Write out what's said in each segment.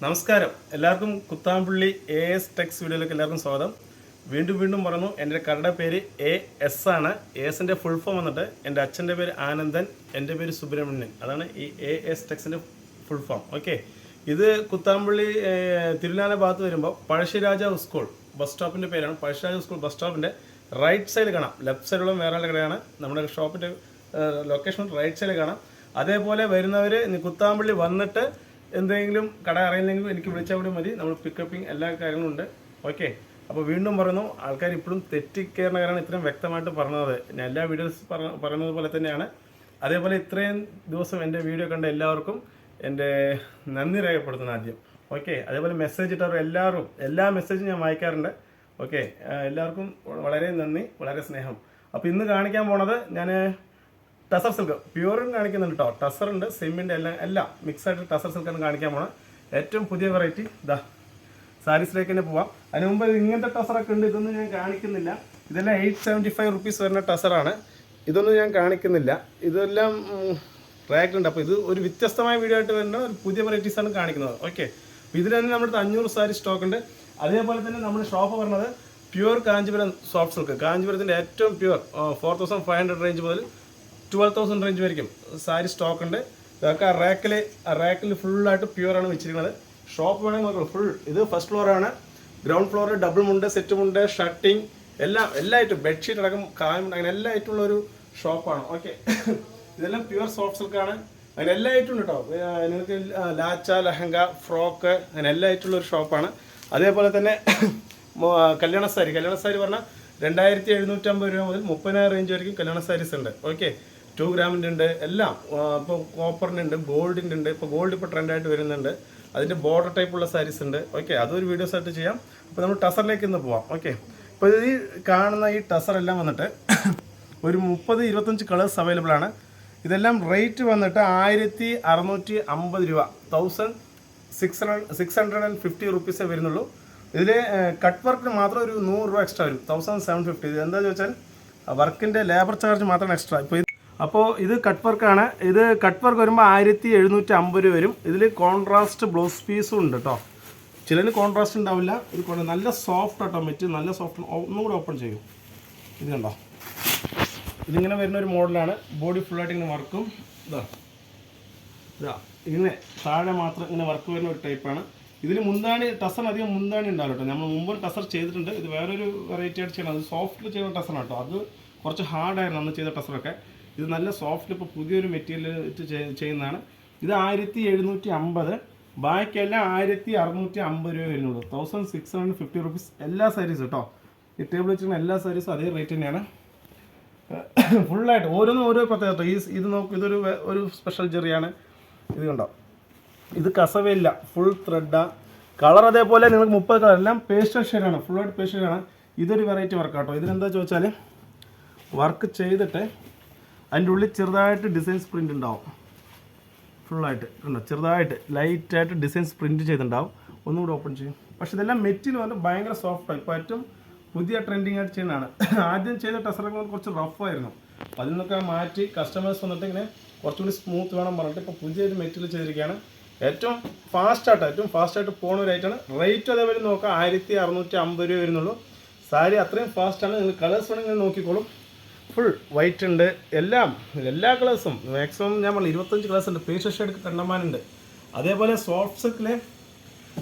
നമസ്കാരം എല്ലാവർക്കും Kuthampully AS Tex വീഡിയോയിലേക്ക് എല്ലാവർക്കും സ്വാഗതം. വീണ്ടും പറഞ്ഞു. എൻ്റെ കടയുടെ പേര് AS ആണ്. ASൻ്റെ ഫുൾ ഫോം വന്നിട്ട് എൻ്റെ അച്ഛൻ്റെ പേര് ആനന്ദൻ, എൻ്റെ പേര് സുബ്രഹ്മണ്യൻ. അതാണ് ഈ AS ടെക്സിൻ്റെ ഫുൾ ഫോം. ഓക്കെ, ഇത് കുത്താമ്പുള്ളി തിരുനാന ഭാഗത്ത് വരുമ്പോൾ പഴശ്ശിരാജാവ് സ്കൂൾ ബസ് സ്റ്റോപ്പിൻ്റെ പേരാണ്. പഴശ്ശിരാജാവ് സ്കൂൾ ബസ് സ്റ്റോപ്പിൻ്റെ റൈറ്റ് സൈഡിൽ കാണാം. ലെഫ്റ്റ് സൈഡിലുള്ള വേറെ കടയാണ്. നമ്മുടെ ഷോപ്പിൻ്റെ ലൊക്കേഷൻ റൈറ്റ് സൈഡിൽ കാണാം. അതേപോലെ വരുന്നവർ കുത്താമ്പുള്ളി വന്നിട്ട് എന്തെങ്കിലും കട അറിയില്ലെങ്കിലും എനിക്ക് വിളിച്ചാൽ കൂടി മതി. നമ്മൾ പിക്കപ്പിങ് എല്ലാ കാര്യങ്ങളും ഉണ്ട്. ഓക്കെ, അപ്പോൾ വീണ്ടും പറയുന്നു, ആൾക്കാർ ഇപ്പോഴും തെറ്റിക്കയറുന്ന കാര്യമാണ് ഇത്രയും വ്യക്തമായിട്ട് പറഞ്ഞത്. ഞാൻ എല്ലാ വീഡിയോസ് പറയുന്നത് പോലെ തന്നെയാണ്. അതേപോലെ ഇത്രയും ദിവസം എൻ്റെ വീഡിയോ കണ്ട എല്ലാവർക്കും എൻ്റെ നന്ദി രേഖപ്പെടുത്തുന്നു ആദ്യം. ഓക്കെ, അതേപോലെ മെസ്സേജ് ഇട്ടവർ എല്ലാവരും എല്ലാ മെസ്സേജും ഞാൻ വായിക്കാറുണ്ട്. ഓക്കെ, എല്ലാവർക്കും വളരെ നന്ദി, വളരെ സ്നേഹം. അപ്പോൾ ഇന്ന് കാണിക്കാൻ പോണത് ഞാൻ ടസർ സിൽക്ക് പ്യൂറും കാണിക്കുന്നുണ്ട് കേട്ടോ. ടസറുണ്ട്, സെമ്മിൻ്റെ എല്ലാം മിക്സ് ആയിട്ട് ടസർ സിൽക്കാണ് കാണിക്കാൻ പോണത്. ഏറ്റവും പുതിയ വെറൈറ്റി ഇതാ സാരീസിലേക്ക് തന്നെ പോവാം. അതിന് മുമ്പ് ഇങ്ങനത്തെ ടസറൊക്കെ ഉണ്ട്. ഇതൊന്നും ഞാൻ കാണിക്കുന്നില്ല. ഇതെല്ലാം 875 റുപ്പീസ് വരുന്ന ടസറാണ്. ഇതൊന്നും ഞാൻ കാണിക്കുന്നില്ല. ഇതെല്ലാം റാക്കുണ്ട്. അപ്പോൾ ഇത് ഒരു വ്യത്യസ്തമായ വീഡിയോ ആയിട്ട് വരുന്ന ഒരു പുതിയ വെറൈറ്റീസാണ് കാണിക്കുന്നത്. ഓക്കെ, ഇതിൽ തന്നെ നമ്മുടെ 500 സാരി സ്റ്റോക്ക് ഉണ്ട്. അതേപോലെ തന്നെ നമ്മുടെ ഷോപ്പ് പറഞ്ഞത് പ്യൂർ കാഞ്ചീപുരം സോഫ്റ്റ് സിൽക്ക്. കാഞ്ചീപുരത്തിൻ്റെ ഏറ്റവും പ്യൂർ 4500 റേഞ്ച് മുതൽ 12,000 റേഞ്ച് വരെയും സാരി സ്റ്റോക്ക് ഉണ്ട്. ഇതൊക്കെ റാക്കിൽ ഫുള്ളായിട്ട് പ്യൂറാണ് വെച്ചിരിക്കുന്നത്. ഷോപ്പ് വേണമെങ്കിൽ നോക്കണം. ഫുൾ ഇത് ഫസ്റ്റ് ഫ്ലോറാണ്. ഗ്രൗണ്ട് ഫ്ലോറിൽ ഡബിൾ മുണ്ട്, സെറ്റ് മുണ്ട്, ഷർട്ടിങ് എല്ലായിട്ടും ബെഡ്ഷീറ്റ് അടക്കം കായമുണ്ട്, അങ്ങനെ എല്ലാ ആയിട്ടുള്ള ഒരു ഷോപ്പാണ്. ഓക്കെ, ഇതെല്ലാം പ്യൂർ സോഫ്റ്റ് സിൽക്കാണ്. അങ്ങനെ എല്ലാ ഐറ്റും ഉണ്ട് കേട്ടോ. നിങ്ങൾക്ക് ലാച്ച, ലഹങ്ക, ഫ്രോക്ക്, അങ്ങനെ എല്ലാ ആയിട്ടുള്ള ഒരു ഷോപ്പാണ്. അതേപോലെ തന്നെ കല്യാണ സാരി പറഞ്ഞാൽ 2750 രൂപ മുതൽ 30,000 റേഞ്ച് വരെയും കല്യാണ സാരീസ് ഉണ്ട്. ഓക്കെ, 2 ഗ്രാമിൻ്റെ ഉണ്ട്, എല്ലാം. ഇപ്പോൾ കോപ്പറിൻ്റെ ഉണ്ട്, ഗോൾഡിൻ്റെ ഉണ്ട്. ഇപ്പോൾ ഗോൾഡ് ഇപ്പോൾ ട്രെൻഡായിട്ട് വരുന്നുണ്ട്. അതിൻ്റെ ബോർഡർ ടൈപ്പുള്ള സാരീസ് ഉണ്ട്. ഓക്കെ, അതൊരു വീഡിയോസ് ആയിട്ട് ചെയ്യാം. അപ്പോൾ നമ്മൾ ടസറിലേക്ക് ഇന്ന് പോവാം. ഓക്കെ, ഇപ്പോൾ ഈ കാണുന്ന ഈ ടസറെല്ലാം വന്നിട്ട് ഒരു 30-25 കളേഴ്സ് അവൈലബിൾ ആണ്. ഇതെല്ലാം റേറ്റ് വന്നിട്ട് 1650 രൂപ, 1650 റുപ്പീസേ വരുന്നുള്ളൂ. ഇതിൽ കട്ട് വർക്കിന് മാത്രം ഒരു 100 രൂപ എക്സ്ട്രാ വരും, 1750. ഇത് എന്താ ചോദിച്ചാൽ വർക്കിൻ്റെ ലേബർ ചാർജ് മാത്രം എക്സ്ട്രാ. അപ്പോൾ ഇത് കട്ട് വർക്കാണ്. ഇത് കട്ട് വർക്ക് വരുമ്പോൾ 1750 രൂപ വരും. ഇതിൽ കോൺട്രാസ്റ്റ് ബ്ലൗസ് പീസും ഉണ്ട് കേട്ടോ. ചിലതിന് കോൺട്രാസ്റ്റ് ഉണ്ടാവില്ല. ഇത് നല്ല സോഫ്റ്റ് ആട്ടോ, മെറ്റീരിയൽ നല്ല സോഫ്റ്റ്. ഒന്നും കൂടെ ഓപ്പൺ ചെയ്യും. ഇത് കണ്ടോ, ഇതിങ്ങനെ വരുന്ന ഒരു മോഡലാണ്. ബോഡി ഫുള്ളായിട്ട് ഇങ്ങനെ വർക്കും ഇതാ ഇങ്ങനെ താഴെ മാത്രം ഇങ്ങനെ വർക്ക് വരുന്ന ഒരു ടൈപ്പാണ്. ഇതിൽ മുന്താണി ടസറിന് അധികം മുന്താണി ഉണ്ടാവും കേട്ടോ. നമ്മൾ മുമ്പ് ടസർ ചെയ്തിട്ടുണ്ട്. ഇത് വേറൊരു വെറൈറ്റി ആയിട്ട് ചെയ്യണം. അത് സോഫ്റ്റിൽ ചെയ്യുന്ന ടസറാണ് കേട്ടോ. അത് കുറച്ച് ഹാർഡായിരുന്നു അന്ന് ചെയ്ത ടസറൊക്കെ. ഇത് നല്ല സോഫ്റ്റിൽ ഇപ്പോൾ പുതിയൊരു മെറ്റീരിയൽ ഇട്ട് ചെയ്യുന്നതാണ്. ഇത് 1750. ബാക്കിയെല്ലാം 1650 രൂപ വരുന്നുള്ളൂ, 1650 റുപ്പീസ് എല്ലാ സാരീസും കേട്ടോ. ഈ ടേബിൾ വെച്ചിരുന്ന എല്ലാ സാരീസും അതേ റേറ്റ് തന്നെയാണ്. ഫുള്ളായിട്ട് ഓരോന്നും ഓരോ പ്രത്യേകത. ഇത് നോക്കും, ഇതൊരു സ്പെഷ്യൽ ജെറിയാണ്. ഇത് കണ്ടോ, ഇത് കസവയില്ല, ഫുൾ ത്രെഡാണ്. കളർ അതേപോലെ നിങ്ങൾക്ക് 30 കളർ എല്ലാം പേസ്റ്റൽ ഷെയ്ഡാണ്, ഫുള്ളായിട്ട് പേസ്റ്റൽ ഷെയ്ഡാണ്. ഇതൊരു വെറൈറ്റി വർക്ക് കേട്ടോ. ഇതിനെന്താ ചോദിച്ചാൽ വർക്ക് ചെയ്തിട്ട് അതിൻ്റെ ഉള്ളിൽ ചെറുതായിട്ട് ഡിസൈൻസ് പ്രിൻ്റ് ഉണ്ടാവും. ഫുള്ളായിട്ട് കണ്ടോ, ചെറുതായിട്ട് ലൈറ്റായിട്ട് ഡിസൈൻസ് പ്രിൻറ്റ് ചെയ്തിട്ടുണ്ടാവും. ഒന്നുകൂടി ഓപ്പൺ ചെയ്യും. പക്ഷേ ഇതെല്ലാം മെറ്റീരിയൽ വന്നിട്ട് ഭയങ്കര സോഫ്റ്റാണ്. ഇപ്പോൾ ഏറ്റവും പുതിയ ട്രെൻഡിങ് ആയിട്ട് ചെയ്യുന്നതാണ്. ആദ്യം ചെയ്ത ടസറൊക്കെ കുറച്ച് റഫായിരുന്നു. അതിൽ നിന്നൊക്കെ മാറ്റി കസ്റ്റമേഴ്സ് വന്നിട്ട് ഇങ്ങനെ കുറച്ചുകൂടി സ്മൂത്ത് വേണം പറഞ്ഞിട്ട് ഇപ്പോൾ പുതിയൊരു മെറ്റീരിയൽ ചെയ്തിരിക്കുകയാണ്. ഏറ്റവും ഫാസ്റ്റായിട്ട് പോകുന്ന ഒരു ഐറ്റാണ്. റേറ്റ് അതേപോലെ നോക്കാം, 1650 രൂപ വരുന്നുള്ളൂ. സാരി അത്രയും ഫാസ്റ്റാണ്. നിങ്ങൾ കളേഴ്സ് വേണമെങ്കിൽ നോക്കിക്കോളും. ഫുൾ വൈറ്റ് ഉണ്ട്, എല്ലാ കളേഴ്സും മാക്സിമം ഞാൻ പറഞ്ഞു 25 കളേഴ്സ് ഉണ്ട്. പേസ്റ്റൽ ഷെയ്ഡ് കണ്ടമാനുണ്ട്. അതേപോലെ സോഫ്റ്റ് സിൽക്കിലെ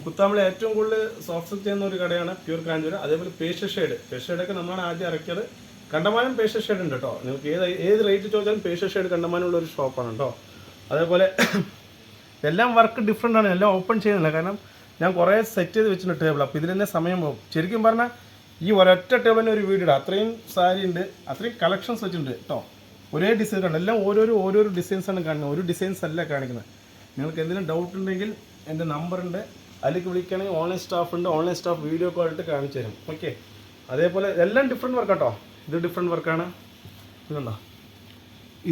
കുത്താമ്പളി ഏറ്റവും കൂടുതൽ സോഫ്റ്റ് സിൽക്ക് ചെയ്യുന്ന ഒരു കടയാണ് പ്യൂർ കാഞ്ചീപുരം. അതേപോലെ പേസ്റ്റൽ ഷെയ്ഡൊക്കെ നമ്മളാണ് ആദ്യം ഇറക്കിയത്. കണ്ടമാനം പേസ്റ്റൽ ഷെയ്ഡ് ഉണ്ട് കേട്ടോ. നിങ്ങൾക്ക് ഏത് റേറ്റ് ചോദിച്ചാലും പേസ്റ്റൽ ഷെയ്ഡ് കണ്ടമാനമുള്ള ഒരു ഷോപ്പാണ് കേട്ടോ. അതേപോലെ എല്ലാം വർക്ക് ഡിഫറെൻ്റ് ആണ്. എല്ലാം ഓപ്പൺ ചെയ്യുന്നില്ല, കാരണം ഞാൻ കുറേ സെറ്റ് ചെയ്ത് വെച്ചിട്ടുണ്ട് ടേബിൾ. അപ്പോൾ ഇതിൽ തന്നെ സമയം പോകും. ശരിക്കും പറഞ്ഞാൽ ഈ ഒരൊറ്റ ടേബിളിന് ഒരു വീഡിയോ അത്രയും സാരി ഉണ്ട്, അത്രയും കളക്ഷൻസ് വെച്ചിട്ടുണ്ട് കേട്ടോ. ഒരേ ഡിസൈൻ ഉണ്ട്, എല്ലാം ഓരോരോ ഡിസൈൻസാണ് കാണുന്നത്, ഒരു ഡിസൈൻസ് അല്ല കാണിക്കുന്നത്. നിങ്ങൾക്ക് എന്തെങ്കിലും ഡൗട്ട് ഉണ്ടെങ്കിൽ എൻ്റെ നമ്പറുണ്ട്, അതിലേക്ക് വിളിക്കുകയാണെങ്കിൽ ഓൺലൈൻ സ്റ്റാഫ് ഉണ്ട്. ഓൺലൈൻ സ്റ്റാഫ് വീഡിയോ കോൾ ആയിട്ട് കാണിച്ചു തരും. ഓക്കെ, അതേപോലെ എല്ലാം ഡിഫറെൻറ്റ് വർക്ക് കേട്ടോ. ഇത് ഡിഫറെൻറ്റ് വർക്കാണ്. ഇത് കണ്ടോ,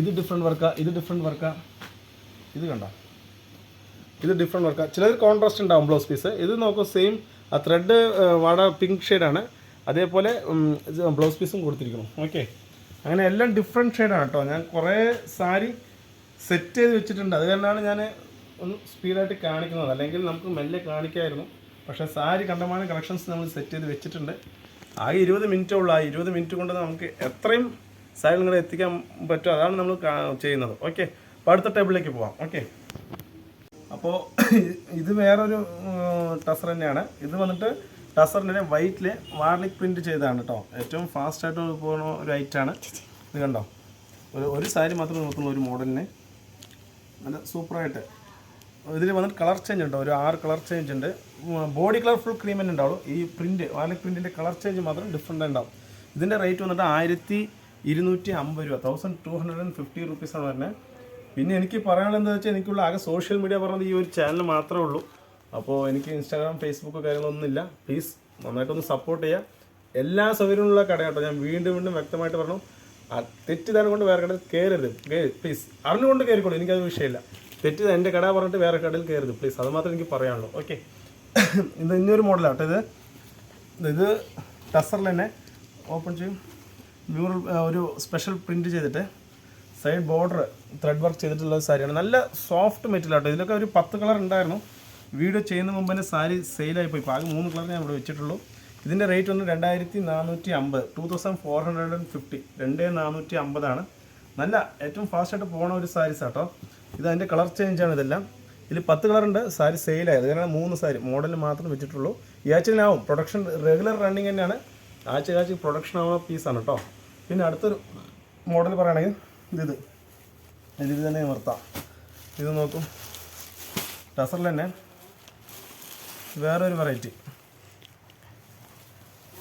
ഇത് ഡിഫറെൻറ്റ് വർക്കാണ്. ഇത് കണ്ടോ, ഇത് ഡിഫറെൻറ്റ് വർക്കാണ്. ചിലത് കോൺട്രാസ്റ്റ് ഉണ്ടാവും ബ്ലൗസ് പീസ്. ഇത് നോക്കൂ, സെയിം ആ ത്രെഡ് പിങ്ക് ഷെയ്ഡാണ്. അതേപോലെ ബ്ലൗസ് പീസും കൊടുത്തിരിക്കണം. ഓക്കെ, അങ്ങനെ എല്ലാം ഡിഫറെൻറ്റ് ഷെയ്ഡാണ് കേട്ടോ. ഞാൻ കുറേ സാരി സെറ്റ് ചെയ്ത് വെച്ചിട്ടുണ്ട്. അത് കാരണമാണ് ഞാൻ ഒന്ന് സ്പീഡായിട്ട് കാണിക്കുന്നത്, അല്ലെങ്കിൽ നമുക്ക് മെല്ലെ കാണിക്കായിരുന്നു. പക്ഷേ സാരി കണ്ടമാനം കളക്ഷൻസ് നമ്മൾ സെറ്റ് ചെയ്ത് വെച്ചിട്ടുണ്ട്. ആകെ 20 മിനിറ്റേ ഉള്ളൂ. ആ 20 മിനിറ്റ് കൊണ്ട് നമുക്ക് എത്രയും സാരി നിങ്ങളെ എത്തിക്കാൻ പറ്റുമോ അതാണ് നമ്മൾ ചെയ്യുന്നത്. ഓക്കെ, അപ്പോൾ അടുത്ത ടേബിളിലേക്ക് പോവാം. ഓക്കെ, അപ്പോൾ ഇത് വേറൊരു ടസർ തന്നെയാണ്. ഇത് വന്നിട്ട് ടസറിൻ്റെ വൈറ്റിൽ വാർലിക് പ്രിൻറ്റ് ചെയ്തതാണ് കേട്ടോ. ഏറ്റവും ഫാസ്റ്റായിട്ട് പോകുന്ന ഒരു ഐറ്റാണ് ഇത്. കണ്ടോ, ഒരു സാരി മാത്രം നോക്കുന്ന ഒരു മോഡലിന് നല്ല സൂപ്പറായിട്ട്. ഇതിൽ വന്നിട്ട് കളർ ചേഞ്ച് ഉണ്ടോ, ഒരു 6 കളർ ചേഞ്ച് ഉണ്ട്. ബോഡി കളർ ഫുൾ ക്രീം തന്നെ ഉണ്ടാവും. ഈ പ്രിൻറ്റ് വാർലിക് പ്രിൻറ്റിൻ്റെ കളർ ചേഞ്ച് മാത്രം ഡിഫറെൻ്റ് ഉണ്ടാവും. ഇതിൻ്റെ റേറ്റ് വന്നിട്ട് 1250 രൂപ, 1250 റുപ്പീസാണ് വരുന്നത്. പിന്നെ എനിക്ക് പറയാനുള്ളത് എന്താ വെച്ചാൽ, എനിക്കുള്ള ആകെ സോഷ്യൽ മീഡിയ പറഞ്ഞത് ഈ ഒരു ചാനൽ മാത്രമേ ഉള്ളൂ. അപ്പോൾ എനിക്ക് ഇൻസ്റ്റാഗ്രാം, ഫേസ്ബുക്ക് കാര്യങ്ങളൊന്നുമില്ല. പ്ലീസ് നന്നായിട്ടൊന്ന് സപ്പോർട്ട് ചെയ്യുക. എല്ലാ സൗകര്യമുള്ള കട കേട്ടോ. ഞാൻ വീണ്ടും വ്യക്തമായിട്ട് പറഞ്ഞു, തെറ്റിദ്ധാരണ കൊണ്ട് വേറെ കടയിൽ കയറരുത്. പ്ലീസ് അറിഞ്ഞുകൊണ്ട് കയറിക്കോളൂ, എനിക്കത് വിഷയമില്ല. തെറ്റ് എൻ്റെ കട പറഞ്ഞിട്ട് വേറെ കടയിൽ കയറരുത് പ്ലീസ്. അത് മാത്രമേ എനിക്ക് പറയാനുള്ളൂ. ഓക്കെ, ഇത് ഇനിയൊരു മോഡലാട്ടോ. ഇത് ടസറിൽ തന്നെ ഓപ്പൺ ചെയ്യും. മ്യൂറൽ ഒരു സ്പെഷ്യൽ പ്രിൻറ്റ് ചെയ്തിട്ട് സൈഡ് ബോർഡർ ത്രെഡ് വർക്ക് ചെയ്തിട്ടുള്ള സാരിയാണ്. നല്ല സോഫ്റ്റ് മെറ്റീരിയൽ ആട്ടോ. ഇതിലൊക്കെ ഒരു 10 കളർ ഉണ്ടായിരുന്നു. വീഡിയോ ചെയ്യുന്ന മുമ്പ് തന്നെ സാരി സെയിലായിപ്പോയി. ഇപ്പോൾ ആകെ 3 കളർ ഞാൻ ഇവിടെ വെച്ചിട്ടുള്ളൂ. ഇതിൻ്റെ റേറ്റ് വന്ന് 2450, 2450, 2450 നല്ല ഏറ്റവും ഫാസ്റ്റായിട്ട് പോകണ ഒരു സാരീസ് ആട്ടോ. ഇത് അതിൻ്റെ കളർ ചേഞ്ചാണ് ഇതെല്ലാം. ഇതിൽ 10 കളറുണ്ട്. സാരി സെയിലായത് കാരണം 3 സാരി മോഡൽ മാത്രം വെച്ചിട്ടുള്ളൂ. ഈ ആഴ്ചയിലാവും പ്രൊഡക്ഷൻ, റെഗുലർ റണ്ണിങ് തന്നെയാണ്. ആഴ്ച പ്രൊഡക്ഷൻ ആവുന്ന പീസാണ് കേട്ടോ. പിന്നെ അടുത്തൊരു മോഡൽ പറയുകയാണെങ്കിൽ ഇത് തന്നെ നിർത്താം. ഇത് നോക്കും, ടസറിൽ തന്നെ വേറൊരു വെറൈറ്റി.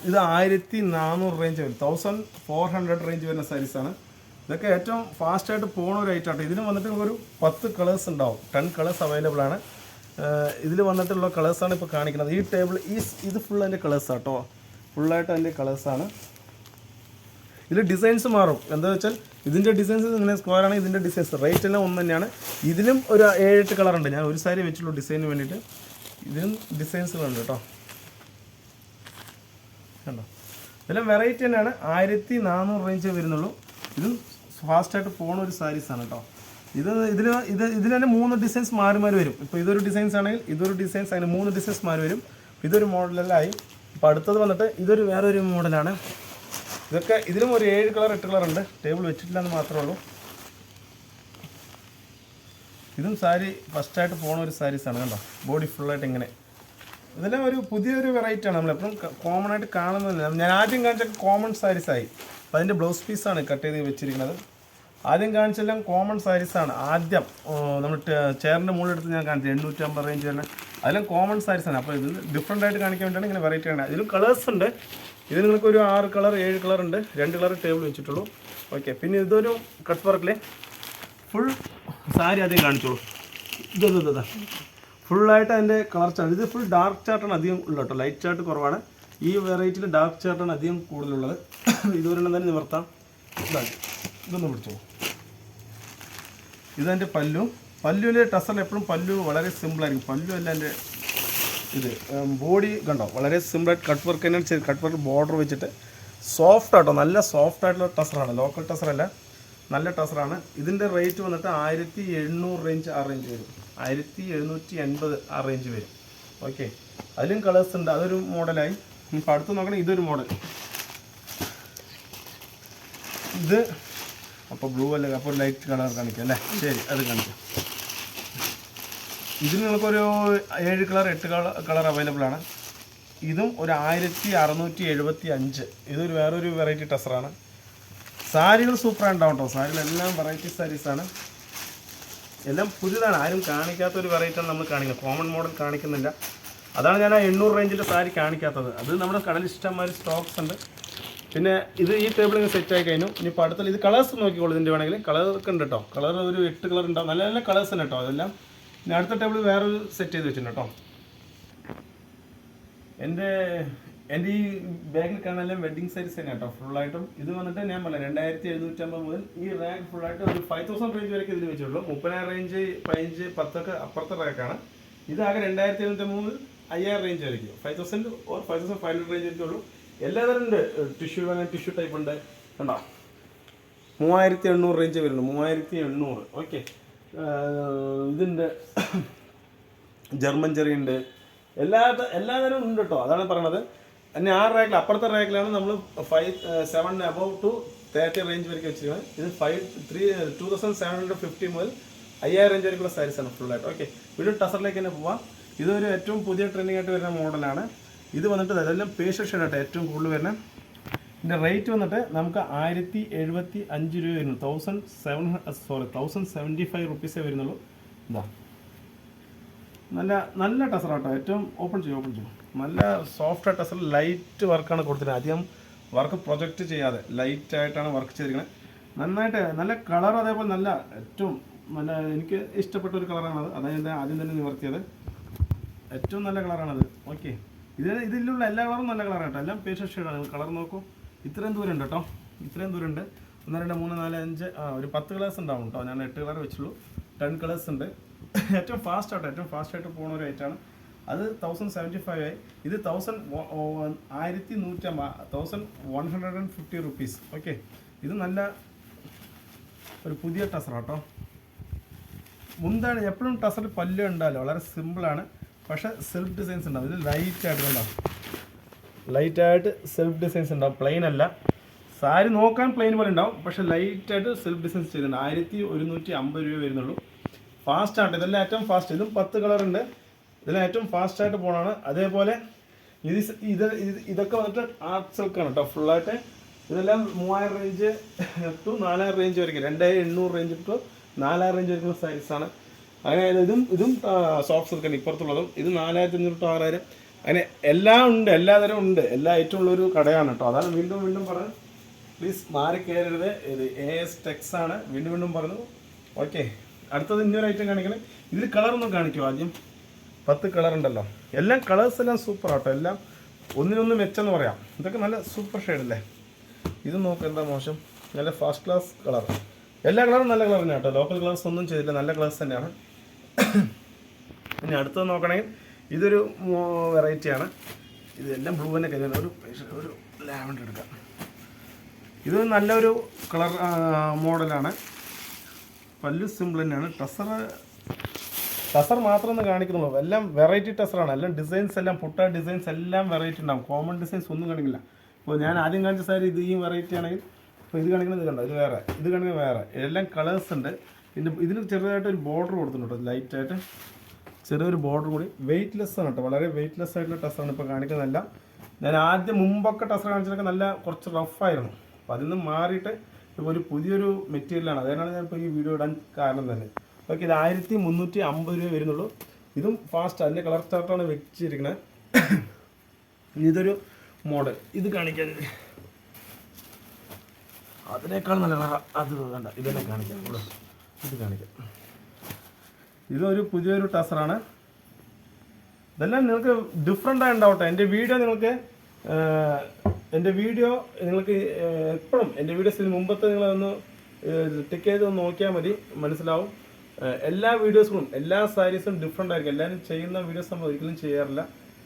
ഇത് 1400 റേഞ്ച് വരും, 1400 റേഞ്ച് വരുന്ന സാരീസാണ്. ഇതൊക്കെ ഏറ്റവും ഫാസ്റ്റായിട്ട് പോകുന്ന ഒരു ഐറ്റാണ്. ഇതിന് വന്നിട്ട് ഒരു 10 കളേഴ്സ് ഉണ്ടാവും. 10 കളേഴ്സ് അവൈലബിൾ ആണ്. ഇതിൽ വന്നിട്ടുള്ള കളേഴ്സാണ് ഇപ്പോൾ കാണിക്കുന്നത്. ഈ ടേബിൾ ഇത് ഫുൾ അതിൻ്റെ കളേഴ്സാണ് കേട്ടോ. ഫുള്ളായിട്ട് അതിൻ്റെ കളേഴ്സാണ്. ഇതിൽ ഡിസൈൻസ് മാറും. എന്താ വെച്ചാൽ ഇതിൻ്റെ ഡിസൈൻസ് ഇങ്ങനെ സ്ക്വയർ ആണ്. ഇതിൻ്റെ ഡിസൈൻസ് റേറ്റ് എല്ലാം ഒന്ന് തന്നെയാണ്. ഇതിലും ഒരു 7-8 കളറുണ്ട്. ഞാൻ ഒരു സാരി വെച്ചുള്ളൂ ഡിസൈനിന് വേണ്ടിയിട്ട്. ഇതിലും ഡിസൈൻസുകളുണ്ട് കേട്ടോ. കണ്ടോ, ഇതെല്ലാം വെറൈറ്റി തന്നെയാണ്. 1400 റേഞ്ച് വരുന്നുള്ളൂ. ഇതും ഫാസ്റ്റായിട്ട് പോകുന്ന ഒരു സാരീസാണ് കേട്ടോ. ഇതിൽ തന്നെ 3 ഡിസൈൻസ് മാറി വരും. ഇപ്പോൾ ഇതൊരു ഡിസൈൻസ് ആണെങ്കിൽ ഇതൊരു ഡിസൈൻസ്, അങ്ങനെ 3 ഡിസൈൻസ് മാറി വരും. ഇതൊരു മോഡലെല്ലാം ഇപ്പോൾ അടുത്തത് വന്നിട്ട് ഇതൊരു വേറൊരു മോഡലാണ്. ഇതൊക്കെ ഇതിലും ഒരു 7 കളർ 8 കളർ ഉണ്ട്. ടേബിൾ വെച്ചിട്ടില്ല എന്ന് മാത്രമേ ഉള്ളൂ. ഇതും സാരി ഫസ്റ്റായിട്ട് പോകുന്ന ഒരു സാരീസാണ്. കണ്ടോ, ബോഡി ഫുള്ളായിട്ട് ഇങ്ങനെ. ഇതെല്ലാം ഒരു പുതിയൊരു വെറൈറ്റിയാണ്. നമ്മളെപ്പോഴും കോമൺ ആയിട്ട് കാണുന്നില്ല. ഞാൻ ആദ്യം കാണിച്ചൊക്കെ കോമൺ സാരീസായി. അപ്പോൾ അതിൻ്റെ ബ്ലൗസ് പീസാണ് കട്ട് ചെയ്ത് വെച്ചിരിക്കുന്നത്. ആദ്യം കാണിച്ചെല്ലാം കോമൺ സാരീസാണ്. ആദ്യം നമ്മൾ ചെയറിൻ്റെ മുകളിലെടുത്ത് ഞാൻ കാണിച്ചത് 850 റേഞ്ച് തന്നെ. അതെല്ലാം കോമൺ സാരീസാണ്. അപ്പോൾ ഇത് ഡിഫറെൻ്റ് ആയിട്ട് കാണിക്കാൻ വേണ്ടിയാണ് ഇങ്ങനെ വെറൈറ്റി ആണ്. ഇതിലും കളേഴ്സ് ഉണ്ട്. ഇത് നിങ്ങൾക്ക് ഒരു 6 കളർ 7 കളർ ഉണ്ട്. 2 കളർ ടേബിൾ വെച്ചിട്ടുള്ളൂ. ഓക്കെ, പിന്നെ ഇതൊരു കട്ട് വർക്കിലെ ഫുൾ സാരി ആദ്യം കാണിച്ചോളൂ. ഇതാ ഫുള്ളായിട്ട് അതിൻ്റെ കളർ ചാർട്ട്. ഇത് ഫുൾ ഡാർക്ക് ചാർട്ടാണ് അധികം ഉള്ളത് കേട്ടോ. ലൈറ്റ് ചാർട്ട് കുറവാണ്. ഈ വെറൈറ്റിയിൽ ഡാർക്ക് ചാർട്ടാണ് അധികം കൂടുതലുള്ളത്. ഇതൊരെണ്ണം തന്നെ നിവർത്താം. ഇതൊന്ന് പിടിച്ചോ. ഇതെൻ്റെ പല്ലുവിൻ്റെ ടസറിൽ എപ്പോഴും പല്ലു വളരെ സിമ്പിളായിരിക്കും. പല്ലു അല്ല എൻ്റെ ഇത് ബോഡി കണ്ടോ, വളരെ സിമ്പിളായിട്ട് കട്ട് വർക്ക് തന്നെ ചെയ്ത് കട്ട് വർക്ക് ബോർഡർ വെച്ചിട്ട് സോഫ്റ്റ് ആട്ടോ. നല്ല സോഫ്റ്റ് ആയിട്ടുള്ള ടസറാണ്. ലോക്കൽ ടസറല്ല, നല്ല ടസറാണ്. ഇതിൻ്റെ റേറ്റ് വന്നിട്ട് 1700 റേഞ്ച് ആ റേഞ്ച് വരും. 1780 ആ റേഞ്ച് വരും. ഓക്കെ, അതിലും കളേഴ്സ് ഉണ്ട്. അതൊരു മോഡലായി. ഇപ്പോൾ അടുത്ത് നോക്കണേ, ഇതൊരു മോഡൽ. ഇത് അപ്പോൾ ബ്ലൂ അല്ലേ, അപ്പോൾ ലൈറ്റ് കളർ കാണിക്കാം അല്ലേ? ശരി, അത് കാണിക്കാം. ഇതിൽ നിങ്ങൾക്കൊരു 7 കളർ 8 കളർ അവൈലബിൾ ആണ്. ഇതും ഒരു 1675. ഇതൊരു വേറൊരു വെറൈറ്റി ടസറാണ്. സാരികൾ സൂപ്പറായി ഉണ്ടാവും കേട്ടോ. സാരികളെല്ലാം വെറൈറ്റി സാരീസാണ്. എല്ലാം പുതിയതാണ്. ആരും കാണിക്കാത്തൊരു വെറൈറ്റിയാണ് നമ്മൾ കാണിക്കുന്നത്. കോമൺ മോഡൽ കാണിക്കുന്നില്ല. അതാണ് ഞാൻ ആ 800 റേഞ്ചിൻ്റെ സാരി കാണിക്കാത്തത്. അത് നമ്മുടെ കടയിൽ ഇഷ്ടംമാതിരി സ്റ്റോക്സ് ഉണ്ട്. പിന്നെ ഇത് ഈ ടേബിൾ ഇങ്ങനെ സെറ്റ് ആയി കഴിഞ്ഞു. ഇനിയിപ്പോൾ അടുത്തുള്ള ഇത് കളേഴ്സ് നോക്കിക്കോളൂ. ഇതിൻ്റെ വേണമെങ്കിൽ കളറൊക്കെ ഉണ്ട് കേട്ടോ. കളർ ഒരു 8 കളർ ഉണ്ടാവും. നല്ല നല്ല കളേഴ്സ് തന്നെ കേട്ടോ. അതെല്ലാം ഇനി അടുത്ത ടേബിൾ വേറൊരു സെറ്റ് ചെയ്ത് വെച്ചിട്ടുണ്ട് കേട്ടോ. എൻ്റെ ഈ ബാഗിൽ കാണാനെല്ലാം വെഡ്ഡിങ് സാരീസ് തന്നെ കേട്ടോ ഫുള്ളായിട്ടും. ഇത് വന്നിട്ട് ഞാൻ പറയാം 2750 മുതൽ ഈ റാക്ക് ഫുള്ളായിട്ട് ഒരു 5000 റേഞ്ച് വരെയൊക്കെ ഇതിൽ വെച്ചിട്ടുള്ളൂ. 30,000 റേഞ്ച് 15, 10 ഒക്കെ അപ്പുറത്തെ റാക്കാണ്. ഇതാകെ 2750 മുതൽ 5000 റേഞ്ച് വരയ്ക്കും. 5000 ഓർ 5500 റേഞ്ച് വരയ്ക്കുള്ളൂ. എല്ലാതരം ഉണ്ട്. ടിഷ്യൂ വേണം, ടിഷ്യൂ ടൈപ്പ് ഉണ്ട്. കണ്ടോ, 3800 റേഞ്ച് വരുന്നുണ്ട്. 3800. ഓക്കെ, ഇതുണ്ട്, ജർമ്മൻ ചെറി ഉണ്ട്, എല്ലാ തരവും ഉണ്ട് കേട്ടോ. അതാണ് പറയണത്. പിന്നെ ആ റാക്കിൽ അപ്പുറത്തെ റാക്കിലാണ് നമ്മൾ 7 above to 30 റേഞ്ച് വരെയൊക്കെ വെച്ചിരിക്കുന്നത്. ഇത് 2750 മുതൽ 5000 റേഞ്ച് വരെയുള്ള സാരീസാണ് ഫുള്ളായിട്ട്. ഓക്കെ, വീണ്ടും ടസറിലേക്ക് തന്നെ പോവാം. ഇതൊരു ഏറ്റവും പുതിയ ട്രെൻഡിങ് ആയിട്ട് വരുന്ന മോഡലാണ്. ഇത് വന്നിട്ട് അതെല്ലാം പേഷ്യൽ ഷെയ്ഡായിട്ട് ഏറ്റവും കൂടുതൽ വരുന്നത്. ഇതിൻ്റെ റേറ്റ് വന്നിട്ട് നമുക്ക് 1075 രൂപ വരുന്നു. 1075 റുപ്പീസേ വരുന്നുള്ളൂ. ഇതാ നല്ല നല്ല ടസറാട്ടോ. ഏറ്റവും ഓപ്പൺ ചെയ്യും. നല്ല സോഫ്റ്റ് ടസർ, ലൈറ്റ് വർക്കാണ് കൊടുത്തിട്ട്, അധികം വർക്ക് പ്രൊജക്റ്റ് ചെയ്യാതെ ലൈറ്റ് ആയിട്ടാണ് വർക്ക് ചെയ്തിരിക്കുന്നത്. നന്നായിട്ട് നല്ല കളർ, അതേപോലെ നല്ല ഏറ്റവും നല്ല എനിക്ക് ഇഷ്ടപ്പെട്ട ഒരു കളറാണത്. അതായത് ആദ്യം തന്നെ നിവർത്തിയത് ഏറ്റവും നല്ല കളറാണത്. ഓക്കെ, ഇതിലുള്ള എല്ലാ കളറും നല്ല കളറാണ് കേട്ടോ. എല്ലാം പേഷ്യൽ ഷെയ്ഡാണ്. കളർ നോക്കൂ, ഇത്രയും ദൂരം ഉണ്ട് കേട്ടോ. ഇത്രയും ദൂരം ഉണ്ട്. 1 2 3 4 5 ഒരു 10 കളേഴ്സ് ഉണ്ടാവും കേട്ടോ. ഞാൻ 8 കളർ വെച്ചുള്ളൂ. 10 കളേഴ്സ് ഉണ്ട്. ഏറ്റവും ഫാസ്റ്റായിട്ട് പോകുന്ന ഒരു ഐറ്റാണ്. അത് 1075 ആയി. ഇത് 1150 റുപ്പീസ്. ഓക്കെ, ഇത് നല്ല ഒരു പുതിയ ടസറാട്ടോ. മുന്താണ് എപ്പോഴും ടസർ പല്ല് ഉണ്ടാവില്ല, വളരെ സിമ്പിളാണ്. പക്ഷേ സെൽഫ് ഡിസൈൻസ് ഉണ്ടാവും. ഇത് ലൈറ്റായിട്ട് സെൽഫ് ഡിസൈൻസ് ഉണ്ടാവും. പ്ലെയിൻ അല്ല. സാരി നോക്കാൻ പ്ലെയിൻ പോലെ ഉണ്ടാവും, പക്ഷേ ലൈറ്റായിട്ട് സെൽഫ് ഡിസൈൻസ് ചെയ്തിട്ടുണ്ട്. 1150 രൂപ വരുന്നുള്ളൂ. ഫാസ്റ്റാണ്. ഇതെല്ലാം ഏറ്റവും ഫാസ്റ്റ്. ഇതും 10 കളറുണ്ട്. ഇതെല്ലാം ഏറ്റവും ഫാസ്റ്റായിട്ട് പോകണമാണ്. അതേപോലെ ഇതൊക്കെ വന്നിട്ട് ആർട്ട് സിൽക്കാണ് കേട്ടോ ഫുള്ളായിട്ട്. ഇതെല്ലാം 3000 റേഞ്ച് ടു 4000 റേഞ്ച് വരെയും, 2800 റേഞ്ച് ടു 4000 റേഞ്ച് വരെയുള്ള സൈസാണ്. അങ്ങനെ ഇതും സോഫ്റ്റ് സിൽക്കാണ് ഇപ്പുറത്തുള്ളതും. ഇത് 4500 ടു 6000. അങ്ങനെ എല്ലാം ഉണ്ട്, എല്ലാതരം ഉണ്ട്. എല്ലാ ഐറ്റം ഉള്ളൊരു കടയാണ് കേട്ടോ. അതാണ് വീണ്ടും പറഞ്ഞു. പ്ലീസ് മാറി കയറരുത്. ഇത് AS ടെക്സ് ആണ്. വീണ്ടും പറഞ്ഞു. ഓക്കെ, അടുത്തത് ഇന്നൊരു ഐറ്റം കാണിക്കണേ. ഇതിൽ കളറൊന്നും കാണിക്കുമോ ആദ്യം? 10 കളർ ഉണ്ടല്ലോ. എല്ലാം കളേഴ്സ് എല്ലാം സൂപ്പർ ആട്ടോ. എല്ലാം ഒന്നിനൊന്ന് മെച്ചെന്ന് പറയാം. ഇതൊക്കെ നല്ല സൂപ്പർ ഷെയ്ഡല്ലേ. ഇത് നോക്കുക, എന്താ മോശം. നല്ല ഫസ്റ്റ് ക്ലാസ് കളർ. എല്ലാ കളറും നല്ല കളർ തന്നെയാണ് കേട്ടോ. ലോക്കൽ കളേഴ്സ് ഒന്നും ചെയ്തില്ല, നല്ല കളേഴ്സ് തന്നെയാണ്. ഇനി അടുത്തത് നോക്കണമെങ്കിൽ ഇതൊരു വെറൈറ്റിയാണ്. ഇതെല്ലാം ബ്ലൂ തന്നെ കരുതുന്നത്. ഒരു ലാവൻഡർ എടുക്കാം. ഇത് നല്ലൊരു കളർ മോഡലാണ്. പല്ല് സിമ്പിൾ തന്നെയാണ്. ടസർ മാത്രമേ കാണിക്കുന്നുള്ളൂ. എല്ലാം വെറൈറ്റി ടസറാണ്. എല്ലാം ഡിസൈൻസ് എല്ലാം പുട്ട ഡിസൈൻസ് എല്ലാം വെറൈറ്റി ഉണ്ടാവും. കോമൺ ഡിസൈൻസ് ഒന്നും കാണിക്കില്ല. ഇപ്പോൾ ഞാൻ ആദ്യം കാണിച്ച സാരി ഇത് ഈ വെറൈറ്റി ആണെങ്കിൽ, ഇപ്പോൾ ഇത് കാണിക്കുന്നത് ഇത് കണ്ടോ, ഇത് വേറെ, ഇത് കാണിക്കുന്നത് വേറെ. എല്ലാം കളേഴ്സ് ഉണ്ട്. പിന്നെ ഇതിന് ചെറുതായിട്ടൊരു ബോർഡർ കൊടുത്തിട്ടുണ്ട്. ലൈറ്റായിട്ട് ചെറിയൊരു ബോർഡർ കൂടി. വെയ്റ്റ്ലെസ് ആണ് കേട്ടോ. വളരെ വെയ്റ്റ്ലെസ് ആയിട്ടുള്ള ടസറാണ് ഇപ്പോൾ കാണിക്കുന്നതെല്ലാം. ഞാൻ മുമ്പൊക്കെ ടസർ കാണിച്ചതൊക്കെ നല്ല കുറച്ച് റഫായിരുന്നു. അപ്പോൾ അതിൽ നിന്ന് മാറിയിട്ട് ഇപ്പോൾ ഒരു പുതിയൊരു മെറ്റീരിയലാണ്. അതിനാണ് ഞാൻ ഇപ്പോൾ ഈ വീഡിയോ ഇടാൻ കാരണം തന്നെ. ഓക്കെ, ഇത് 1350 രൂപ വരുന്നുള്ളൂ. ഇതും ഫാസ്റ്റ്. അതിൻ്റെ കളർ ചാർട്ടാണ് വെച്ചിരിക്കുന്നത്. ഇതൊരു മോഡൽ. ഇത് കാണിക്കാൻ അതിനേക്കാൾ നല്ല കളർ. അത് വേണ്ട, ഇതെന്നെ കാണിക്കാം. ഇത് കാണിക്കാം. ഇതൊരു പുതിയൊരു ടസറാണ്. ഇതെല്ലാം നിങ്ങൾക്ക് ഡിഫറെൻ്റായി ഉണ്ടാവട്ടെ. എൻ്റെ വീഡിയോ നിങ്ങൾക്ക് എപ്പോഴും എൻ്റെ വീഡിയോസിന് മുമ്പത്തെ നിങ്ങളൊന്ന് ടിക്ക് ചെയ്ത് നോക്കിയാൽ മതി, മനസ്സിലാവും. എല്ലാ വീഡിയോസും എല്ലാ സാരീസും ഡിഫറെൻ്റ് ആയിരിക്കും. എല്ലാവരും ചെയ്യുന്ന വീഡിയോസ് നമ്മൾ ഒരിക്കലും ചെയ്യാറില്ല.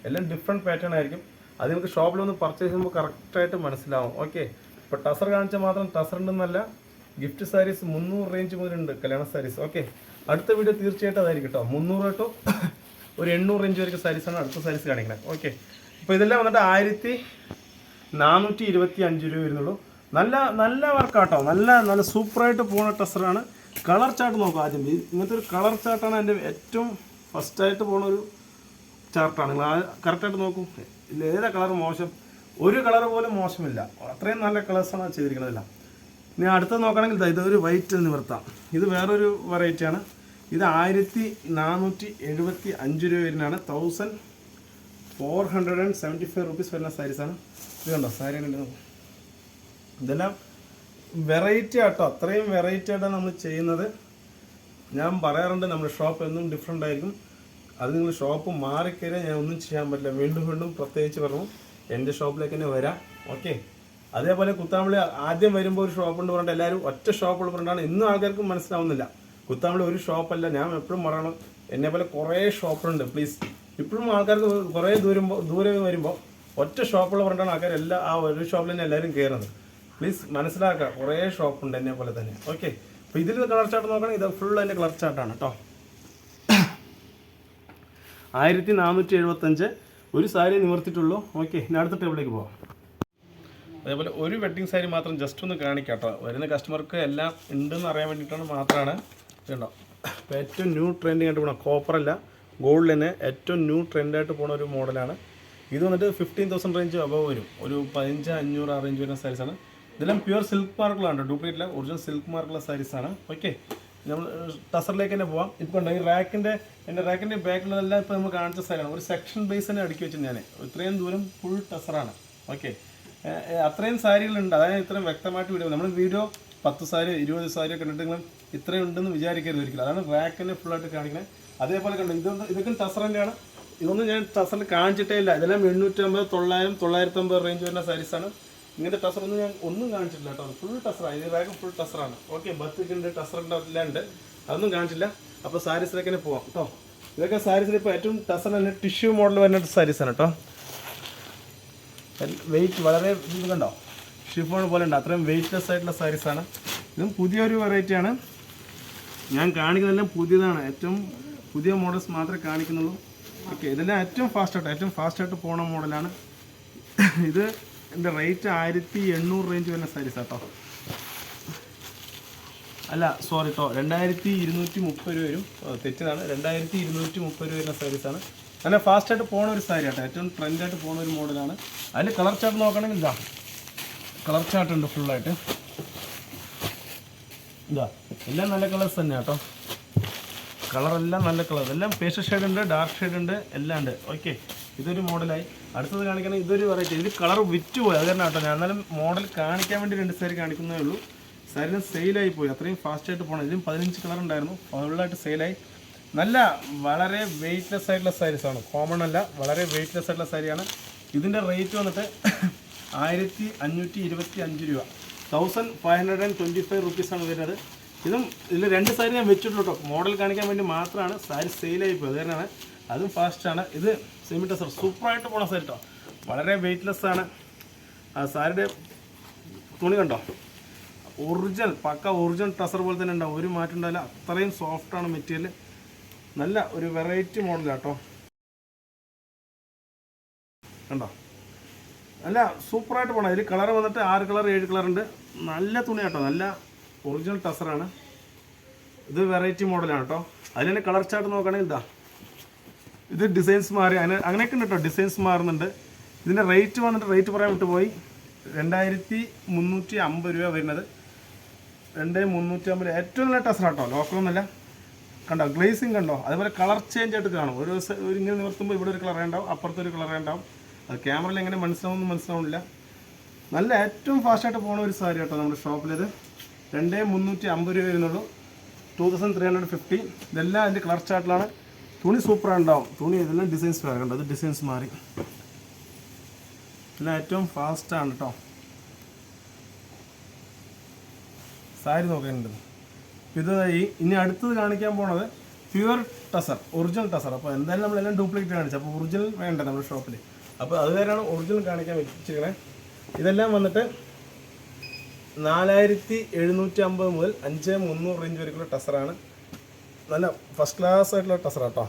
എല്ലാം ഡിഫറെൻറ്റ് പാറ്റേൺ ആയിരിക്കും. അത് നിങ്ങൾക്ക് ഷോപ്പിലൊന്ന് പർച്ചേസ് ചെയ്യുമ്പോൾ കറക്റ്റായിട്ട് മനസ്സിലാവും. ഓക്കെ, ഇപ്പോൾ ടസർ കാണിച്ചാൽ മാത്രം ടസർ ഉണ്ടെന്നല്ല, ഗിഫ്റ്റ് സാരീസ് 300 റേഞ്ച് മുതലുണ്ട്, കല്യാണ സാരീസ്. ഓക്കെ, അടുത്ത വീഡിയോ തീർച്ചയായിട്ടും അതായിരിക്കും കേട്ടോ. 300 ടു ഒരു 800 റേഞ്ച് വരെയൊക്കെ സാരീസാണ് അടുത്ത സാരീസ് കാണിക്കുന്നത്. ഓക്കെ, ഇപ്പോൾ ഇതെല്ലാം വന്നിട്ട് 1425 രൂപ വരുന്നുള്ളൂ. നല്ല വർക്കാട്ടോ. നല്ല സൂപ്പറായിട്ട് പോകുന്ന ടസറാണ്. കളർ ചാർട്ട് നോക്കാം ആദ്യം. ഇങ്ങനത്തെ ഒരു കളർ ചാർട്ടാണ് എൻ്റെ ഏറ്റവും ഫസ്റ്റായിട്ട് പോകുന്ന ഒരു ചാർട്ടാണ്. നിങ്ങൾ കറക്റ്റായിട്ട് നോക്കൂ. ഇല്ല, ഏതാ കളർ മോശം? ഒരു കളർ പോലും മോശമില്ല. അത്രയും നല്ല കളേഴ്സാണ് ചെയ്തിരിക്കുന്നതല്ല. ഇനി അടുത്തത് നോക്കുകയാണെങ്കിൽ ഇതൊരു വൈറ്റ് നിവർത്താം. ഇത് വേറൊരു വെറൈറ്റിയാണ്. ഇത് 1475 രൂപ വരുന്നതാണ്. 1475 റുപ്പീസ് വരുന്ന സാരീസാണ്. ഇത് കണ്ടോ സാരി കണ്ടോ. ഇതെല്ലാം വെറൈറ്റി ആട്ടോ. അത്രയും വെറൈറ്റി ആയിട്ടാണ് നമ്മൾ ചെയ്യുന്നത്. ഞാൻ പറയാറുണ്ട് നമ്മുടെ ഷോപ്പ് എന്നും ഡിഫറെൻ്റ് ആയിരിക്കും. അത് നിങ്ങൾ ഷോപ്പ് മാറിക്കഴിഞ്ഞാൽ ഞാൻ ഒന്നും ചെയ്യാൻ പറ്റില്ല. വീണ്ടും പ്രത്യേകിച്ച് പറഞ്ഞു എൻ്റെ ഷോപ്പിലേക്ക് തന്നെ വരാം. ഓക്കെ, അതേപോലെ കുത്താമ്പള്ളി ആദ്യം വരുമ്പോൾ ഒരു ഷോപ്പുണ്ട് പറഞ്ഞിട്ട് എല്ലാവരും ഒറ്റ ഷോപ്പുള്ള പറഞ്ഞിട്ടാണ് ഇന്നും ആൾക്കാർക്കും മനസ്സിലാവുന്നില്ല. കുത്താമ്പള്ളി ഒരു ഷോപ്പല്ല. ഞാൻ എപ്പോഴും പറയണം, എന്നെപ്പോലെ കുറേ ഷോപ്പുണ്ട്. പ്ലീസ്, ഇപ്പോഴും ആൾക്കാർക്ക് കുറേ ദൂരെ വരുമ്പോൾ ഒറ്റ ഷോപ്പുള്ള പറഞ്ഞിട്ടാണ് ആൾക്കാർ ആ ഒരു ഷോപ്പിൽ തന്നെ എല്ലാവരും കയറുന്നത്. പ്ലീസ് മനസ്സിലാക്കുക, കുറേ ഷോപ്പുണ്ട് എന്നെ പോലെ തന്നെ. ഓക്കെ, അപ്പോൾ ഇതിൽ കളർ ചാർട്ട് നോക്കുകയാണെങ്കിൽ ഇത് ഫുൾ അതിൻ്റെ കളർ ചാർട്ടാണ് കേട്ടോ. 1475 ഒരു സാരി നിവർത്തിയിട്ടുള്ളൂ. ഓക്കെ, ഇനി അടുത്ത ടേബിളിലേക്ക് പോകാം. അതേപോലെ ഒരു വെഡ്ഡിങ് സാരി മാത്രം ജസ്റ്റ് ഒന്ന് കാണിക്കാം കേട്ടോ. വരുന്ന കസ്റ്റമർക്ക് എല്ലാം ഉണ്ടെന്ന് അറിയാൻ വേണ്ടിയിട്ടാണ് മാത്രമാണ്. ഇതുണ്ടോ, ഇപ്പോൾ ഏറ്റവും ന്യൂ ട്രെൻഡിങ് ആയിട്ട് പോകണം, കോപ്പറല്ല ഗോൾഡ് തന്നെ ഏറ്റവും ന്യൂ ട്രെൻഡായിട്ട് പോകുന്ന ഒരു മോഡലാണ്. ഇത് വന്നിട്ട് 15,000 റേഞ്ച് അബവ് വരും. ഒരു 1500-500 ആ റേഞ്ച് വരുന്ന സാരീസാണ്. ഇതെല്ലാം പ്യുവർ സിൽക്ക് മാർക്കുകളാണ്, ഡ്യൂപ്ലിക്കേറ്റ് അല്ല, ഒറിജിനൽ സിൽക്ക് മാർക്കുള്ള സാരീസാണ്. ഓക്കെ, നമ്മൾ ടസറിലേക്ക് തന്നെ പോവാം. ഇപ്പോൾ ഉണ്ട് ഈ എൻ്റെ റാക്കിൻ്റെ ബാക്കിലുള്ളതെല്ലാം ഇപ്പോൾ നമ്മൾ കാണിച്ച സാരിയാണ്. ഒരു സെക്ഷൻ ബേസ് തന്നെ അടുക്കി വെച്ചിട്ട് ഞാൻ ഇത്രയും ദൂരം ഫുൾ ടസറാണ്. ഓക്കെ, അത്രയും സാരികളുണ്ട്, അതായത് ഇത്രയും വ്യക്തമായിട്ട് വീഡിയോ നമ്മൾ വീഡിയോ 10 സാരി 20 സാരിയൊക്കെ കണ്ടിട്ട് ഇത്രയും ഉണ്ടെന്ന് വിചാരിക്കരുത് ഒരിക്കലും. അതാണ് റാക്കിനെ ഫുള്ളായിട്ട് കാണിക്കുന്നത്. അതേപോലെ കണ്ടു ഇതൊക്കെ ടസറിൻ്റെയാണ്. ഇതൊന്നും ഞാൻ ടസറിൽ കാണിച്ചിട്ടേ ഇല്ല. ഇതെല്ലാം 850, 900, 950 റേഞ്ച് വരുന്ന സാരീസാണ്. ഇങ്ങനത്തെ ടസറൊന്നും ഞാൻ ഒന്നും കാണിച്ചിട്ടില്ല കേട്ടോ. ഫുൾ ടസറാണ്, ഈ റാക്ക് ഫുൾ ടസറാണ്. ഓക്കെ, ബത്തുണ്ട്, ടസറിൻ്റെ എല്ലാം ഉണ്ട്, അതൊന്നും കാണിച്ചില്ല. അപ്പോൾ സാരീസിലേക്ക് തന്നെ പോവാം കേട്ടോ. ഇതൊക്കെ സാരീസിൽ ഇപ്പോൾ ഏറ്റവും ടസർ തന്നെ ടിഷ്യൂ മോഡൽ വരുന്ന സാരീസാണ് കേട്ടോ. വെയിറ്റ് വളരെ ഇത് കണ്ടോ, ഷിഫോൺ പോലെ ഉണ്ട്, അത്രയും വെയിറ്റ്ലെസ് ആയിട്ടുള്ള സാരീസാണ്. ഇതും പുതിയൊരു വെറൈറ്റിയാണ്. ഞാൻ കാണിക്കുന്നതെല്ലാം പുതിയതാണ്, ഏറ്റവും പുതിയ മോഡൽസ് മാത്രമേ കാണിക്കുന്നുള്ളൂ. ഓക്കെ, ഇതെല്ലാം ഏറ്റവും ഫാസ്റ്റായിട്ട് പോണ മോഡലാണ്. ഇത് എൻ്റെ റേറ്റ് 1800 റേഞ്ച് വരുന്ന സാരീസ് കേട്ടോ. അല്ല സോറി കേട്ടോ, 2230 രൂപ വരും. തെറ്റിതാണ്, 2230 രൂപ വരുന്ന സാരീസാണ്. നല്ല ഫാസ്റ്റായിട്ട് പോകുന്ന ഒരു സാരി കേട്ടോ, ഏറ്റവും ട്രെൻഡായിട്ട് പോകുന്ന ഒരു മോഡലാണ്. അതിൽ കളർ ചാർട്ട് നോക്കുകയാണെങ്കിൽ ഇതാ കളർ ചാർട്ട് ഉണ്ട് ഫുള്ളായിട്ട്. ഇതാ എല്ലാം നല്ല കളേഴ്സ് തന്നെ കേട്ടോ, കളറെല്ലാം നല്ല കളർ, എല്ലാം പേസ്റ്റൽ ഷെയ്ഡ് ഉണ്ട്, ഡാർക്ക് ഷെയ്ഡ് ഉണ്ട്, എല്ലാം ഉണ്ട്. ഓക്കെ, ഇതൊരു മോഡലായി. അടുത്തത് കാണിക്കണമെങ്കിൽ ഇതൊരു വെറൈറ്റി. ഇതിൽ കളർ വിറ്റുപോയി, അത് കാരണം കേട്ടോ. ഞാൻ എന്നാലും മോഡൽ കാണിക്കാൻ വേണ്ടി 2 സാരി കാണിക്കുന്നേ ഉള്ളൂ. സാരിന് സെയിലായി പോയി, അത്രയും ഫാസ്റ്റായിട്ട് പോകണം. ഇതിലും 15 കളർ ഉണ്ടായിരുന്നു, ഫുള്ളായിട്ട് സെയിലായി. നല്ല വളരെ വെയ്റ്റ്ലെസ് ആയിട്ടുള്ള സാരീസാണ്, കോമൺ അല്ല, വളരെ വെയ്റ്റ്ലെസ് ആയിട്ടുള്ള സാരിയാണ്. ഇതിൻ്റെ റേറ്റ് വന്നിട്ട് 1525 രൂപ, 1525 റുപ്പീസാണ് വരുന്നത്. ഇതിൽ 2 സാരി ഞാൻ വെച്ചിട്ടുള്ളൂ കേട്ടോ, മോഡൽ കാണിക്കാൻ വേണ്ടി മാത്രമാണ്. സാരി സെയിലായി പോയി, അത് കാരണമാണ്. അതും ഫാസ്റ്റാണ്. ഇത് സെമി ടസർ സൂപ്പറായിട്ട് പോണ സാരി കേട്ടോ, വളരെ വെയ്റ്റ്ലെസ് ആണ്. ആ സാരിയുടെ തുണി കണ്ടോ, ഒറിജിനൽ പക്ക ഒറിജിനൽ ടസർ പോലെ തന്നെ ഉണ്ടാവും, ഒരു മാറ്റം ഉണ്ടാവില്ല. അത്രയും സോഫ്റ്റാണ് മെറ്റീരിയൽ. നല്ല ഒരു വെറൈറ്റി മോഡലാട്ടോ, കണ്ടോ, നല്ല സൂപ്പറായിട്ട് പോകണം. ഇതിൽ കളർ വന്നിട്ട് 6 കളർ 7 കളർ ഉണ്ട്. നല്ല തുണി കേട്ടോ, നല്ല ഒറിജിനൽ ടസറാണ്. ഇത് വെറൈറ്റി മോഡലാണ് കേട്ടോ. അതിൽ തന്നെ കളർ ചാർട്ട് നോക്കുകയാണെങ്കിൽ ഇതാ, ഇത് ഡിസൈൻസ് മാറി അങ്ങനെയൊക്കെ ഉണ്ട് കേട്ടോ, ഡിസൈൻസ് മാറുന്നുണ്ട്. ഇതിൻ്റെ റേറ്റ് വന്നിട്ട് റേറ്റ് പറയാൻ വിട്ടുപോയി, 2350 രൂപ വരുന്നത്. 2350 ഏറ്റവും നല്ല ടസറാട്ടോ, ലോക്കലൊന്നുമല്ല. കണ്ടോ ഗ്ലേസിങ് കണ്ടോ, അതേപോലെ കളർ ചേഞ്ച് ആയിട്ട് കാണും. ഒരു ഇങ്ങനെ നിവർത്തുമ്പോൾ ഇവിടെ ഒരു കളർ ഉണ്ടാവും, അപ്പുറത്തൊരു കളർ ഉണ്ടാവും. അത് ക്യാമറയിൽ എങ്ങനെ മനസ്സിലാവുന്നില്ല. നല്ല ഏറ്റവും ഫാസ്റ്റായിട്ട് പോകുന്ന ഒരു സാരി കേട്ടോ നമ്മുടെ ഷോപ്പിലിത്. 2350 രൂപ വരുന്നുള്ളൂ, 2350. ഇതെല്ലാം അതിൻ്റെ കളർ ചാർട്ടിലാണ്. തുണി സൂപ്പറാണ് ഉണ്ടാവും, തുണി ഇതെല്ലാം ഡിസൈൻസ് കണ്ടോ, അത് ഡിസൈൻസ് മാറി. എല്ലാം ഏറ്റവും ഫാസ്റ്റാണ് കേട്ടോ. സാരി നോക്കേണ്ടത് ഇത്. ഇനി അടുത്തത് കാണിക്കാൻ പോണത് പ്യുവർ ടസർ, ഒറിജിനൽ ടസർ. അപ്പോൾ എന്തായാലും നമ്മളെല്ലാം ഡ്യൂപ്ലിക്കേറ്റ് കാണിച്ചു, അപ്പോൾ ഒറിജിനൽ വേണ്ട നമ്മുടെ ഷോപ്പിൽ. അപ്പോൾ അത് വരെയാണ് ഒറിജിനൽ കാണിക്കാൻ വെച്ചിരിക്കണേ. ഇതെല്ലാം വന്നിട്ട് 4750 മുതൽ 5300 റേഞ്ച് വരെയുള്ള ടസറാണ്. നല്ല ഫസ്റ്റ് ക്ലാസ് ആയിട്ടുള്ള ടസർ കേട്ടോ,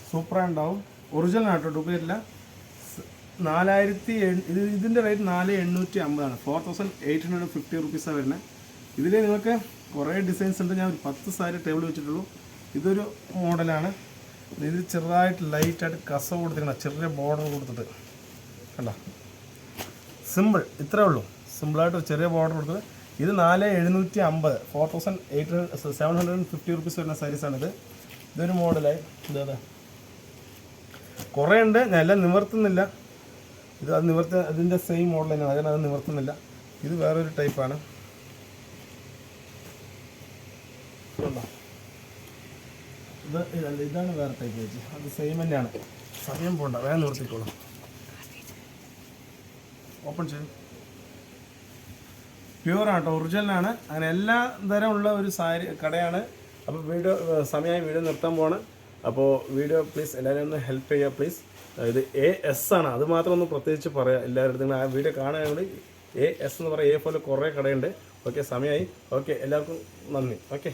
സൂപ്പറായി ഉണ്ടാവും. ഒറിജിനൽ ആട്ടോ, ഡ്യൂപ്ലിക്കേറ്റ് ഇല്ല. 4700 ഇതിൻ്റെ റേറ്റ് 4850 4850 റുപ്പീസാണ് വരുന്നത്. ഇതിൽ നിങ്ങൾക്ക് കുറേ ഡിസൈൻസ് ഉണ്ട്. ഞാൻ ഒരു 10 സാരി ടേബിൾ വെച്ചിട്ടുള്ളൂ. ഇതൊരു മോഡലാണ്. ഇത് ചെറുതായിട്ട് ലൈറ്റായിട്ട് കസ കൊടുത്തിരിക്കണം, ചെറിയ ബോർഡർ കൊടുത്തിട്ട് കണ്ടോ, സിമ്പിൾ, ഇത്രേ ഉള്ളൂ. സിമ്പിളായിട്ട് ഒരു ചെറിയ ബോർഡർ കൊടുത്തത്. ഇത് 4750 750 റുപ്പീസ് വരുന്ന സാരീസാണിത്. ഇതൊരു മോഡലായി. ഇതാ കുറേ ഉണ്ട്, ഞാൻ എല്ലാം നിവർത്തുന്നില്ല. അത് അതിൻ്റെ സെയിം മോഡൽ തന്നെയാണ്, അതിന് അത് നിവർത്തുന്നില്ല. ഇത് വേറൊരു ടൈപ്പാണ്. ഇതാണ് വേറെ ടൈപ്പ് വെച്ച്, അത് സെയിം തന്നെയാണ്. സമയം പോണ്ട, വേഗം നിവർത്തിക്കോളാം. ഓപ്പൺ ചെയ്യും. പ്യുവറാണ്, ഒറിജിനലാണ്. അങ്ങനെ എല്ലാ തരമുള്ള ഒരു സാരി കടയാണ്. അപ്പോൾ സമയമായി വീഡിയോ നിർത്താൻ പോവാണ്. അപ്പോൾ വീഡിയോ പ്ലീസ് എല്ലാവരും ഒന്ന് ഹെൽപ്പ് ചെയ്യുക പ്ലീസ്. ഇത് AS ആണ്, അത് മാത്രം ഒന്ന് പ്രത്യേകിച്ച് പറയാം എല്ലാവരുടെ. ആ വീഡിയോ കാണുകയാണെങ്കിൽ AS എന്ന് പറയാം. പോലെ കുറേ കടയുണ്ട്, ഓക്കെ സമയമായി. ഓക്കെ എല്ലാവർക്കും നന്ദി. ഓക്കെ.